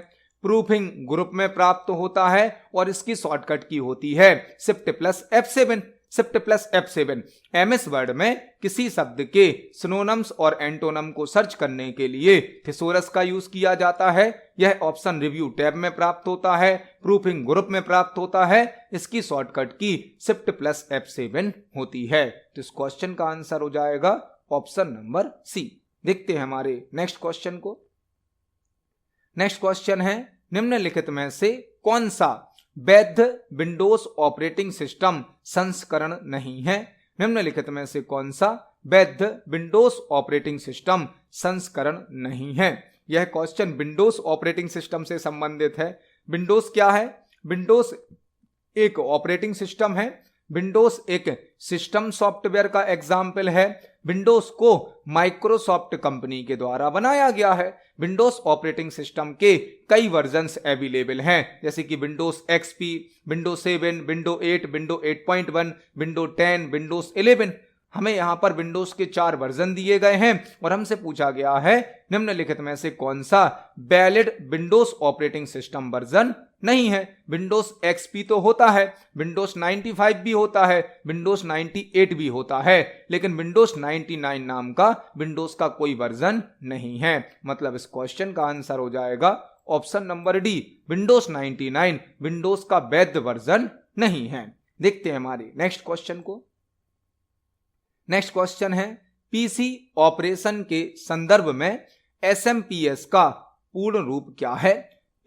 प्रूफिंग ग्रुप में प्राप्त होता है और इसकी शॉर्टकट की होती है Shift+F7। Shift+F7 MS वर्ड में किसी शब्द के सिनोनिम्स और एंटोनिम को सर्च करने के लिए थिसोरस का यूज किया जाता है। यह ऑप्शन रिव्यू टैब में प्राप्त होता है, प्रूफिंग ग्रुप में प्राप्त होता है, इसकी शॉर्टकट की Shift+F7 होती है। तो इस क्वेश्चन का आंसर हो जाएगा ऑप्शन नंबर सी। देखते हैं हमारे नेक्स्ट क्वेश्चन को। नेक्स्ट क्वेश्चन है निम्नलिखित में से कौन सा वैध विंडोज ऑपरेटिंग सिस्टम संस्करण नहीं है? निम्नलिखित में से कौन सा वैध विंडोज ऑपरेटिंग सिस्टम संस्करण नहीं है? यह क्वेश्चन विंडोज ऑपरेटिंग सिस्टम से संबंधित है। विंडोज क्या है? विंडोज एक ऑपरेटिंग सिस्टम है। विंडोज एक सिस्टम सॉफ्टवेयर का एग्जाम्पल है। विंडोज को माइक्रोसॉफ्ट कंपनी के द्वारा बनाया गया है। विंडोज ऑपरेटिंग सिस्टम के कई वर्जन्स अवेलेबल हैं, जैसे कि Windows XP, Windows 7, Windows 8, Windows 8.1, Windows 10, Windows 11। हमें यहां पर विंडोज के 4 वर्जन दिए गए हैं और हमसे पूछा गया है निम्नलिखित में से कौन सा valid Windows operating system version नहीं है? विंडोज XP तो होता है, विंडोज 95 भी होता है, विंडोज 98 भी होता है, लेकिन विंडोज 99 नाम का विंडोज का कोई वर्जन नहीं है। मतलब इस क्वेश्चन का आंसर हो जाएगा option number D, Windows 99 Windows का वैध वर्जन नहीं है। देखते हैं हमारे नेक्स्ट क्वेश्चन को। नेक्स्ट क्वेश्चन है PC ऑपरेशन के संदर्भ में SMPS का पूर्ण रूप क्या है?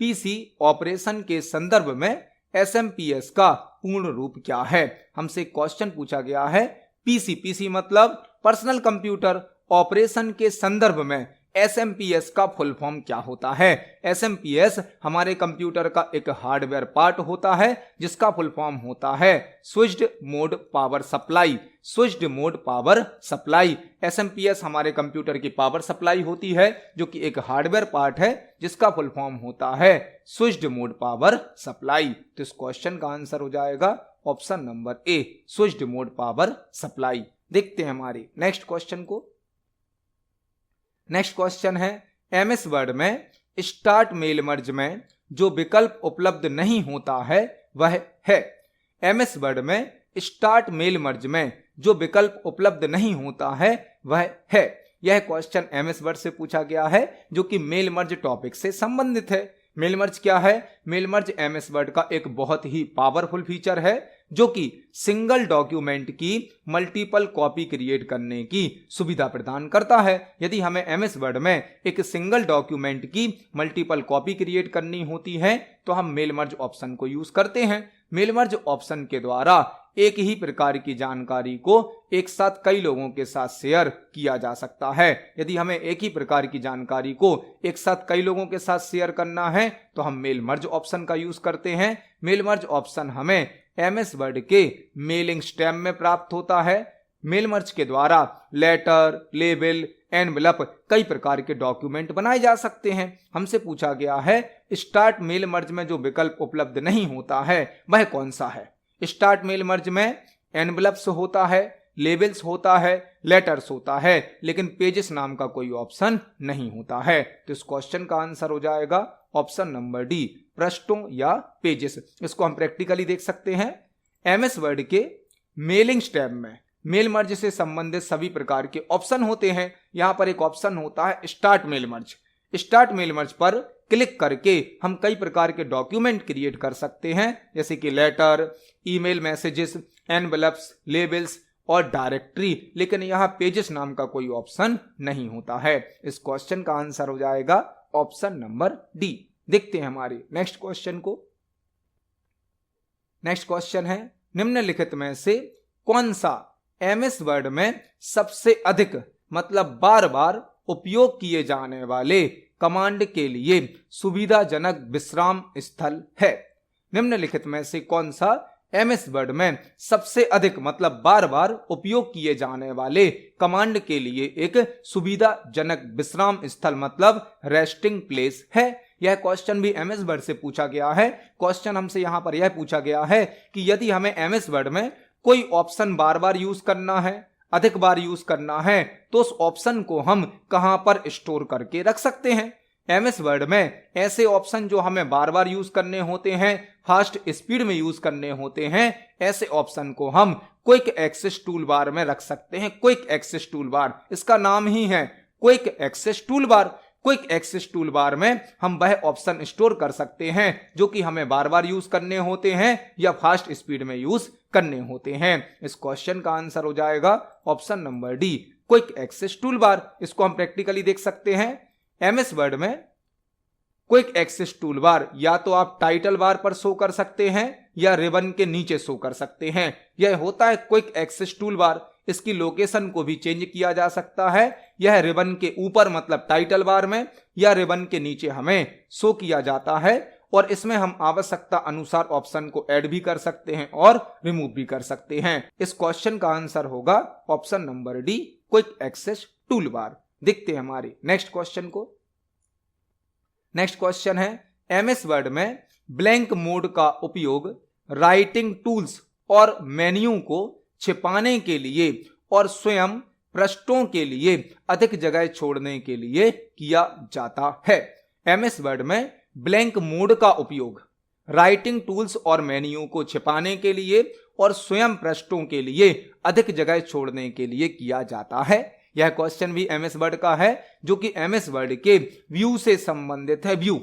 पीसी ऑपरेशन के संदर्भ में SMPS का पूर्ण रूप क्या है। हमसे क्वेश्चन पूछा गया है पीसी मतलब पर्सनल कंप्यूटर, ऑपरेशन के संदर्भ में SMPS का फुल फॉर्म क्या होता है। SMPS हमारे कंप्यूटर का एक हार्डवेयर पार्ट होता है जिसका फुल फॉर्म होता है switched mode power supply. Switched mode power supply SMPS हमारे कंप्यूटर की पावर सप्लाई होती है जो कि एक हार्डवेयर पार्ट है जिसका फुल फॉर्म होता है स्विच्ड मोड पावर सप्लाई। तो इस क्वेश्चन का आंसर हो जाएगा ऑप्शन नंबर ए, स्विच्ड मोड पावर सप्लाई। देखते हैं हमारे नेक्स्ट क्वेश्चन को। नेक्स्ट क्वेश्चन है MS वर्ड में स्टार्ट मेल मर्ज में जो विकल्प उपलब्ध नहीं होता है वह है। MS वर्ड में स्टार्ट मेल मर्ज में जो विकल्प उपलब्ध नहीं होता है वह है। यह क्वेश्चन MS वर्ड से पूछा गया है जो कि मेल मर्ज टॉपिक से संबंधित है। मेल मर्ज क्या है? मेल मर्ज MS वर्ड का एक बहुत ही पावरफुल फीचर है जो कि सिंगल डॉक्यूमेंट की मल्टीपल कॉपी क्रिएट करने की सुविधा प्रदान करता है। यदि हमें MS वर्ड में एक सिंगल डॉक्यूमेंट की मल्टीपल कॉपी क्रिएट करनी होती है तो हम मेल मर्ज ऑप्शन को यूज करते हैं। मेल मर्ज ऑप्शन के द्वारा एक ही प्रकार की जानकारी को एक साथ कई लोगों के साथ शेयर किया जा सकता है। यदि हमें एक ही प्रकार की जानकारी को एक साथ कई लोगों के साथ शेयर करना है तो हम मेल मर्ज ऑप्शन का यूज करते हैं। मेल मर्ज ऑप्शन हमें MS वर्ड के मेलिंग स्टेम में प्राप्त होता है। मेल मर्ज के द्वारा लेटर, लेबल, एनवेलप कई प्रकार के डॉक्यूमेंट बनाए जा सकते हैं। हमसे पूछा गया है स्टार्ट मेल मर्ज में जो विकल्प उपलब्ध नहीं होता है वह कौन सा है। स्टार्ट मेल मर्ज में एनवेलप्स होता है, लेबल्स होता है, लेटर्स होता है, लेकिन पेजेस नाम का कोई ऑप्शन नहीं होता है। तो इस क्वेश्चन का आंसर हो जाएगा ऑप्शन नंबर डी, पृष्ठों या पेजेस। इसको हम प्रैक्टिकली देख सकते हैं। MS वर्ड के मेलिंग स्टेम में मेल मर्ज से संबंधित सभी प्रकार के ऑप्शन होते हैं। यहां पर एक ऑप्शन होता है start mail merge. Start mail merge पर क्लिक करके हम कई प्रकार के डॉक्यूमेंट क्रिएट कर सकते हैं जैसे कि letter, email messages, envelopes, labels और डायरेक्टरी, लेकिन यहाँ पेजेस नाम का कोई ऑप्शन नहीं होता है। इस क्वेश्चन का आंसर हो जाएगा ऑप्शन नंबर डी। देखते हैं हमारे नेक्स्ट क्वेश्चन को। नेक्स्ट क्वेश्चन है निम्नलिखित में से कौन सा MS वर्ड में सबसे अधिक मतलब बार बार उपयोग किए जाने वाले कमांड के लिए सुविधाजनक विश्राम स्थल है। निम्नलिखित में से कौन सा MS वर्ड में सबसे अधिक मतलब बार बार उपयोग किए जाने वाले कमांड के लिए एक सुविधाजनक विश्राम स्थल मतलब रेस्टिंग प्लेस है। यह क्वेश्चन भी MS वर्ड से पूछा गया है। क्वेश्चन हमसे यहां पर यह पूछा गया है कि यदि हमें MS वर्ड में कोई ऑप्शन बार बार यूज करना है, अधिक बार यूज करना है, तो उस ऑप्शन को हम कहां पर स्टोर करके रख सकते हैं। MS वर्ड में ऐसे ऑप्शन जो हमें बार बार यूज करने होते हैं, फास्ट स्पीड में यूज करने होते हैं, ऐसे ऑप्शन को हम क्विक एक्सेस टूल बार में रख सकते हैं। क्विक एक्सेस टूल बार, इसका नाम ही है quick access tool bar. Quick access tool bar में हम वह ऑप्शन स्टोर कर सकते हैं जो कि हमें बार बार यूज करने होते हैं या फास्ट स्पीड में यूज करने होते हैं। इस क्वेश्चन का आंसर हो जाएगा option number D, quick access tool bar. इसको हम प्रैक्टिकली देख सकते हैं। MS वर्ड में क्विक एक्सेस टूल बार या तो आप टाइटल बार पर शो कर सकते हैं या रिबन के नीचे शो कर सकते हैं। यह होता है क्विक एक्सेस टूल बार। इसकी लोकेशन को भी चेंज किया जा सकता है। यह रिबन के ऊपर मतलब टाइटल बार में या रिबन के नीचे हमें शो किया जाता है और इसमें हम आवश्यकता अनुसार ऑप्शन को ऐड भी कर सकते हैं और रिमूव भी कर सकते हैं। इस क्वेश्चन का आंसर होगा option number D, quick access tool bar. देखते हैं हमारे नेक्स्ट क्वेश्चन को। नेक्स्ट क्वेश्चन है MS वर्ड में ब्लैंक मोड का उपयोग राइटिंग टूल्स और मेन्यू को छिपाने के लिए और स्वयं पृष्ठों के लिए अधिक जगह छोड़ने के लिए किया जाता है। MS वर्ड में ब्लैंक मोड का उपयोग राइटिंग टूल्स और मेन्यू को छिपाने के लिए और स्वयं पृष्ठों के लिए अधिक जगह छोड़ने के लिए किया जाता है। यह क्वेश्चन भी MS वर्ड का है जो कि MS वर्ड के व्यू से संबंधित है। व्यू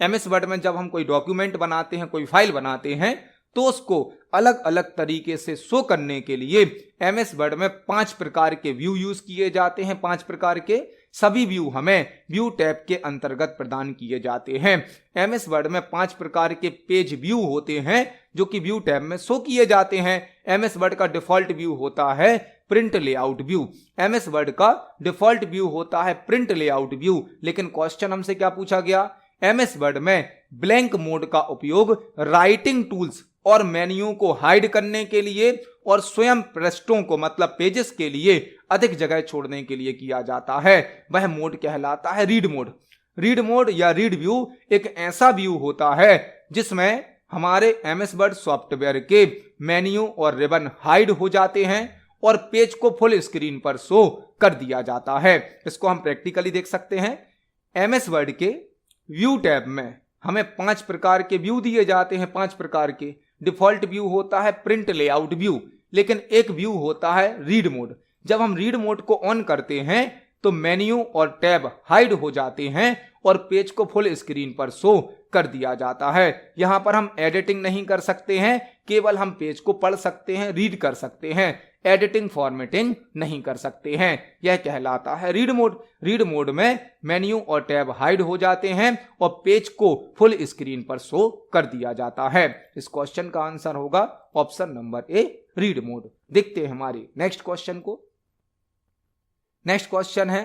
MS वर्ड में जब हम कोई डॉक्यूमेंट बनाते हैं, कोई फाइल बनाते हैं, तो उसको अलग अलग तरीके से शो करने के लिए एमएस वर्ड में 5 प्रकार के व्यू यूज किए जाते हैं। 5 प्रकार के सभी व्यू हमें व्यू टैब के अंतर्गत प्रदान किए जाते हैं। एमएस वर्ड में 5 प्रकार के पेज व्यू होते हैं जो कि व्यू टैब में शो किए जाते हैं। एमएस वर्ड का डिफॉल्ट व्यू होता है print layout view. MS word का डिफॉल्ट व्यू होता है प्रिंट लेआउट व्यू। लेकिन क्वेश्चन हमसे क्या पूछा गया, एमएस वर्ड में ब्लैंक मोड का उपयोग राइटिंग टूल्स और मेन्यू को हाइड करने के लिए और स्वयं पृष्ठों को मतलब पेजेस के लिए अधिक जगह छोड़ने के लिए किया जाता है। वह मोड कहलाता है रीड मोड। रीड मोड या रीड व्यू एक ऐसा व्यू होता है जिसमें हमारे एमएस वर्ड सॉफ्टवेयर के मेन्यू और रिबन हाइड हो जाते हैं और पेज को फुल स्क्रीन पर शो कर दिया जाता है। इसको हम प्रैक्टिकली देख सकते हैं। एमएस वर्ड के व्यू टैब में हमें 5 प्रकार के व्यू दिए जाते हैं। 5 प्रकार के डिफॉल्ट व्यू होता है प्रिंट लेआउट व्यू, लेकिन एक व्यू होता है रीड मोड। जब हम रीड मोड को ऑन करते हैं तो मेन्यू और टैब हाइड हो जाते हैं और पेज को फुल स्क्रीन पर शो कर दिया जाता है। यहां पर हम एडिटिंग नहीं कर सकते हैं, केवल हम पेज को पढ़ सकते हैं, रीड कर सकते हैं। एडिटिंग फॉर्मेटिंग नहीं कर सकते हैं। यह कहलाता है रीड मोड। रीड मोड में मेन्यू और टैब हाइड हो जाते हैं और पेज को फुल स्क्रीन पर शो कर दिया जाता है। इस क्वेश्चन का आंसर होगा ऑप्शन नंबर ए, रीड मोड। देखते हैं हमारे नेक्स्ट क्वेश्चन को। नेक्स्ट क्वेश्चन है,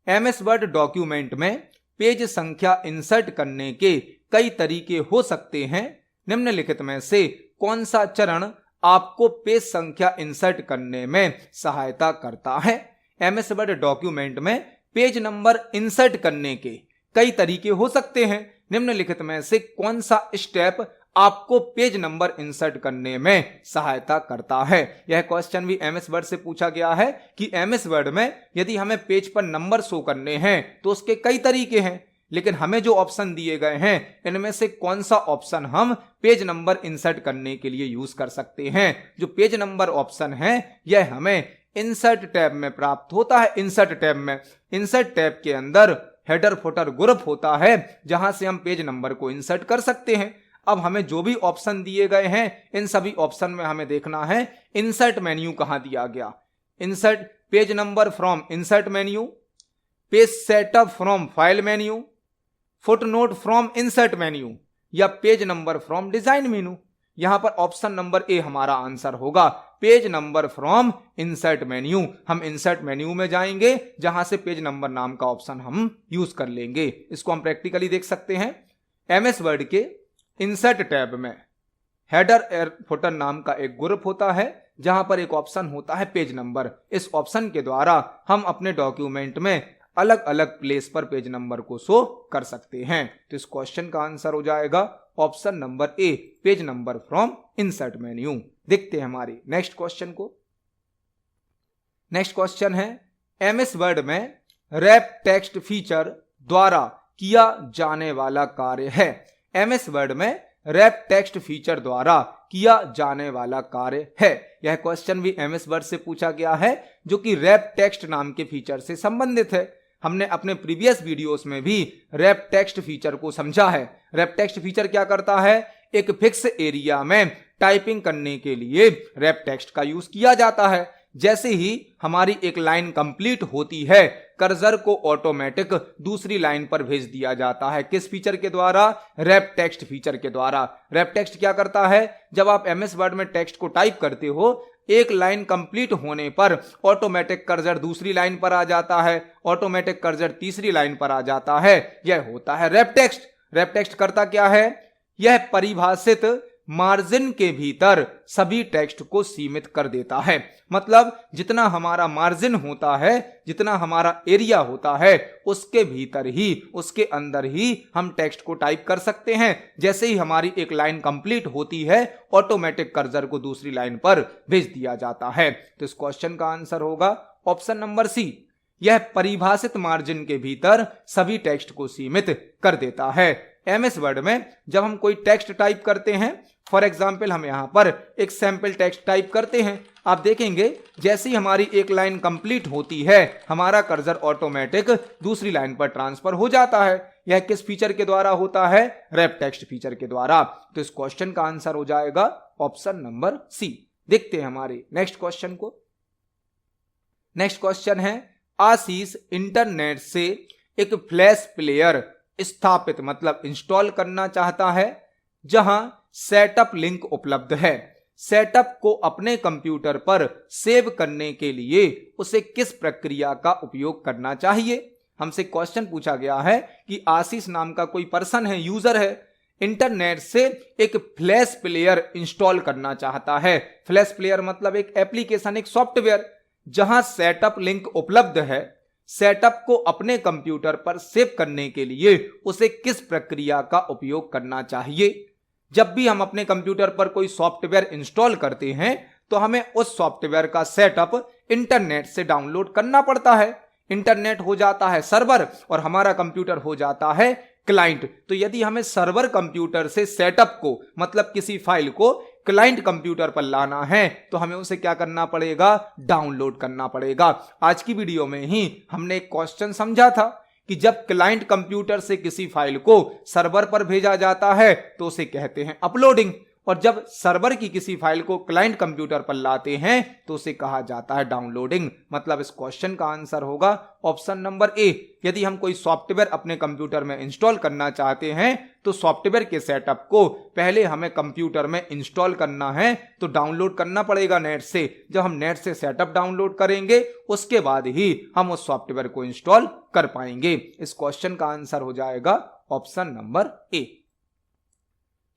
एमएस वर्ड डॉक्यूमेंट में पेज संख्या इंसर्ट करने के कई तरीके हो सकते हैं। निम्नलिखित में से कौन सा चरण आपको पेज संख्या इंसर्ट करने में सहायता करता है। एमएस वर्ड डॉक्यूमेंट में पेज नंबर इंसर्ट करने के कई तरीके हो सकते हैं। निम्नलिखित में से कौन सा स्टेप आपको पेज नंबर इंसर्ट करने में सहायता करता है। यह क्वेश्चन भी एमएस वर्ड से पूछा गया है कि एमएस वर्ड में यदि हमें पेज पर नंबर शो करने हैं तो उसके कई तरीके हैं, लेकिन हमें जो ऑप्शन दिए गए हैं इनमें से कौन सा ऑप्शन हम पेज नंबर इंसर्ट करने के लिए यूज कर सकते हैं। जो पेज नंबर ऑप्शन है यह हमें इंसर्ट टैब में प्राप्त होता है। इंसर्ट टैब में, इंसर्ट टैब के अंदर हेडर फुटर ग्रुप होता है जहां से हम पेज नंबर को इंसर्ट कर सकते हैं। अब हमें जो भी ऑप्शन दिए गए हैं इन सभी ऑप्शन में हमें देखना है इंसर्ट मेन्यू कहां दिया गया। Insert page number from insert menu, page setup from file menu, footnote from insert menu या page number from design menu. यहां पर ऑप्शन नंबर ए हमारा आंसर होगा, page number from insert menu. हम insert menu में जाएंगे जहां से पेज नंबर नाम का ऑप्शन हम यूज कर लेंगे। इसको हम प्रैक्टिकली देख सकते हैं। एमएस वर्ड के इंसर्ट टैब में हेडर एयर फुटर नाम का एक ग्रुप होता है जहां पर एक ऑप्शन होता है पेज नंबर। इस ऑप्शन के द्वारा हम अपने डॉक्यूमेंट में अलग अलग प्लेस पर पेज नंबर को शो कर सकते हैं। तो इस क्वेश्चन का आंसर हो जाएगा option number A, page number from insert menu. देखते हैं हमारे नेक्स्ट क्वेश्चन को। नेक्स्ट क्वेश्चन है, एमएस वर्ड में रैप टेक्स्ट फीचर द्वारा किया जाने वाला कार्य है। एमएस वर्ड में रैप टेक्स्ट फीचर द्वारा किया जाने वाला कार्य है। यह क्वेश्चन भी एमएस वर्ड से पूछा गया है जो कि रैप टेक्स्ट नाम के फीचर से संबंधित है। हमने अपने प्रीवियस वीडियोस में भी रैप टेक्स्ट फीचर को समझा है। रैप टेक्स्ट फीचर क्या करता है, एक फिक्स एरिया में टाइपिंग करने के लिए रैप टेक्स्ट का यूज किया जाता है। जैसे ही हमारी एक लाइन कंप्लीट होती है कर्सर को ऑटोमेटिक दूसरी लाइन पर भेज दिया जाता है। किस फीचर के द्वारा, रैप टेक्स्ट फीचर के द्वारा। रैप टेक्स्ट क्या करता है, जब आप एमएस वर्ड में टेक्स्ट को टाइप करते हो एक लाइन कंप्लीट होने पर ऑटोमेटिक कर्सर दूसरी लाइन पर आ जाता है, ऑटोमेटिक कर्सर तीसरी लाइन पर आ जाता है। यह होता है रैप टेक्स्ट। रैप टेक्स्ट करता क्या है, यह परिभाषित मार्जिन के भीतर सभी टेक्स्ट को सीमित कर देता है। मतलब जितना हमारा मार्जिन होता है, जितना हमारा एरिया होता है उसके भीतर ही, उसके अंदर ही हम टेक्स्ट को टाइप कर सकते हैं। जैसे ही हमारी एक लाइन कंप्लीट होती है ऑटोमेटिक कर्सर को दूसरी लाइन पर भेज दिया जाता है। तो इस क्वेश्चन का आंसर होगा ऑप्शन नंबर सी, यह परिभाषित मार्जिन के भीतर सभी टेक्स्ट को सीमित कर देता है। एमएस वर्ड में जब हम कोई टेक्स्ट टाइप करते हैं, फॉर एग्जाम्पल हम यहां पर एक सैंपल टेक्स्ट टाइप करते हैं, आप देखेंगे जैसे ही हमारी एक लाइन कंप्लीट होती है हमारा कर्सर ऑटोमेटिक दूसरी लाइन पर ट्रांसफर हो जाता है। यह किस फीचर के द्वारा होता है, रैप टेक्स्ट फीचर के द्वारा। तो इस क्वेश्चन का आंसर हो जाएगा ऑप्शन नंबर सी। देखते हैं हमारे नेक्स्ट क्वेश्चन को। नेक्स्ट क्वेश्चन है, आशीष इंटरनेट से एक फ्लैश प्लेयर स्थापित मतलब इंस्टॉल करना चाहता है जहां सेटअप लिंक उपलब्ध है। सेटअप को अपने कंप्यूटर पर सेव करने के लिए उसे किस प्रक्रिया का उपयोग करना चाहिए। हमसे क्वेश्चन पूछा गया है कि आशीष नाम का कोई पर्सन है, यूजर है, इंटरनेट से एक फ्लैश प्लेयर इंस्टॉल करना चाहता है। फ्लैश प्लेयर मतलब एक एप्लीकेशन, एक सॉफ्टवेयर जहां सेटअप लिंक उपलब्ध है। सेटअप को अपने कंप्यूटर पर सेव करने के लिए उसे किस प्रक्रिया का उपयोग करना चाहिए। जब भी हम अपने कंप्यूटर पर कोई सॉफ्टवेयर इंस्टॉल करते हैं तो हमें उस सॉफ्टवेयर का सेटअप इंटरनेट से डाउनलोड करना पड़ता है। इंटरनेट हो जाता है सर्वर और हमारा कंप्यूटर हो जाता है क्लाइंट। तो यदि हमें सर्वर कंप्यूटर से सेटअप को मतलब किसी फाइल को क्लाइंट कंप्यूटर पर लाना है तो हमें उसे क्या करना पड़ेगा, डाउनलोड करना पड़ेगा। आज की वीडियो में ही हमने एक क्वेश्चन समझा था कि जब क्लाइंट कंप्यूटर से किसी फाइल को सर्वर पर भेजा जाता है तो उसे कहते हैं अपलोडिंग, और जब सर्वर की किसी फाइल को क्लाइंट कंप्यूटर पर लाते हैं तो उसे कहा जाता है डाउनलोडिंग। मतलब इस क्वेश्चन का आंसर होगा ऑप्शन नंबर ए। यदि हम कोई सॉफ्टवेयर अपने कंप्यूटर में इंस्टॉल करना चाहते हैं तो सॉफ्टवेयर के सेटअप को पहले हमें कंप्यूटर में इंस्टॉल करना है तो डाउनलोड करना पड़ेगा नेट से। जब हम नेट से सेटअप डाउनलोड करेंगे उसके बाद ही हम उस सॉफ्टवेयर को इंस्टॉल कर पाएंगे। इस क्वेश्चन का आंसर हो जाएगा ऑप्शन नंबर ए।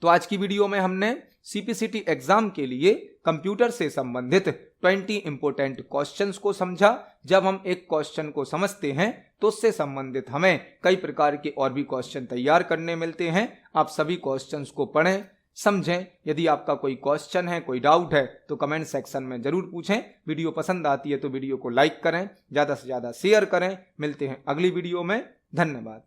तो आज की वीडियो में हमने सीपीसीटी एग्जाम के लिए कंप्यूटर से संबंधित 20 इंपोर्टेंट क्वेश्चंस को समझा। जब हम एक क्वेश्चन को समझते हैं तो उससे संबंधित हमें कई प्रकार के और भी क्वेश्चन तैयार करने मिलते हैं। आप सभी क्वेश्चंस को पढ़ें, समझें। यदि आपका कोई क्वेश्चन है, कोई डाउट है तो कमेंट सेक्शन में जरूर पूछें। वीडियो पसंद आती है तो वीडियो को लाइक करें, ज्यादा से ज्यादा शेयर करें। मिलते हैं अगली वीडियो में। धन्यवाद।